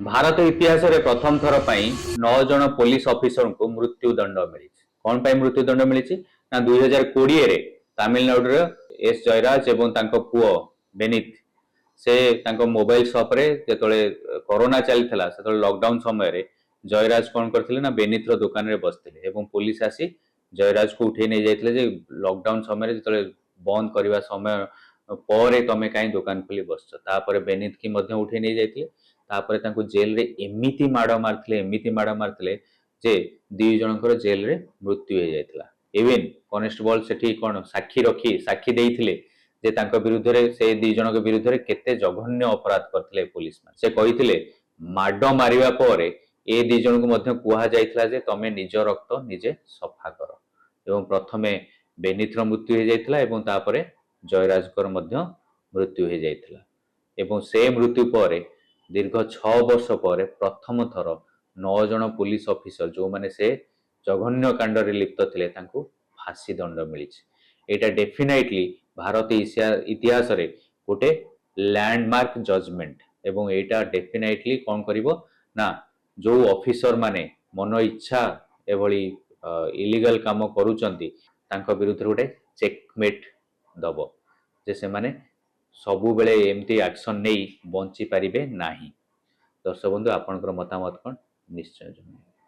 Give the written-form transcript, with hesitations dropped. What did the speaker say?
भारत इतिहास रे प्रथम थर पई 9 जन पुलिस ऑफिसर को मृत्युदंड मिली। कौन पाई मृत्युदंड मिली ना 2020 रे तमिलनाडु रे एस जयराज एवं तांको पुओ बेनित से तांको मोबाइल शॉप रे जेतोले कोरोना चलथिला सेतोले लॉकडाउन समय रे जयराज कौन करथिले ना बेनित रो दुकान रे बसथिले एवं पुलिस आसी जयराज को उठे नहीं जाइथिले जे लॉकडाउन समय रे जेतोले बंद करबा समय ପରେ ତମେ କାହିଁ ଦୋକାନ ଖୋଲି ବସିଛ। ତାପରେ ବେନିତ କି ମଧ୍ୟ ଉଠେଇ ନେଇ ଯାଇଥିଲେ। ତାପରେ ତାଙ୍କୁ ଜେଲରେ ଏମିତି ମାଡ଼ ମାରିଥିଲେ ଯେ ଦି ଜଣଙ୍କର ଜେଲରେ ମୃତ୍ୟୁ ହେଇଯାଇଥିଲା। ଇଭେନ କନେଷ୍ଟବଳ ସେଠି କଣ ସାକ୍ଷୀ ଦେଇଥିଲେ ଯେ ତାଙ୍କ ବିରୁଦ୍ଧରେ ସେ ଦି ଜଣଙ୍କ ବିରୁଦ୍ଧରେ କେତେ ଜଘନ୍ୟ ଅପରାଧ କରିଥିଲେ ପୁଲିସ ମାନେ। ସେ କହିଥିଲେ ମାଡ଼ ମାରିବା ପରେ ଏ ଦି ଜଣଙ୍କୁ ମଧ୍ୟ କୁହାଯାଇଥିଲା ଯେ ତମେ ନିଜ ରକ୍ତ ନିଜେ ସଫା କର। ଏବଂ ପ୍ରଥମେ ବେନିତର ମୃତ୍ୟୁ ହେଇଯାଇଥିଲା ଏବଂ ତାପରେ ଜୟରାଜଙ୍କର ମଧ୍ୟ ମୃତ୍ୟୁ ହେଇଯାଇଥିଲା। ଏବଂ ସେ ମୃତ୍ୟୁ ପରେ ଦୀର୍ଘ 6 ବର୍ଷ ପରେ ପ୍ରଥମ ଥର 9 ଜଣ पुलिस ऑफिसर जो माने से जघन्य कांडरे लिप्त थिले तांको फांसी दंड मिलिछि। एटा डेफिनेटली भारत इतिहास रे गोटे लैंडमार्क जजमेंट एवं एटा डेफिनेटली कौन करिवो ना जो ऑफिसर माने मन इच्छा एभली इलीगल काम करूचंती तांको विरुद्ध गोटे चेकमेट दबो जे से माने सबु बेले एमती एक्शन नहीं बंची पारिबे नाही। दर्शक बंधु आपनकर मतामत कौन निश्चय जणाइबे।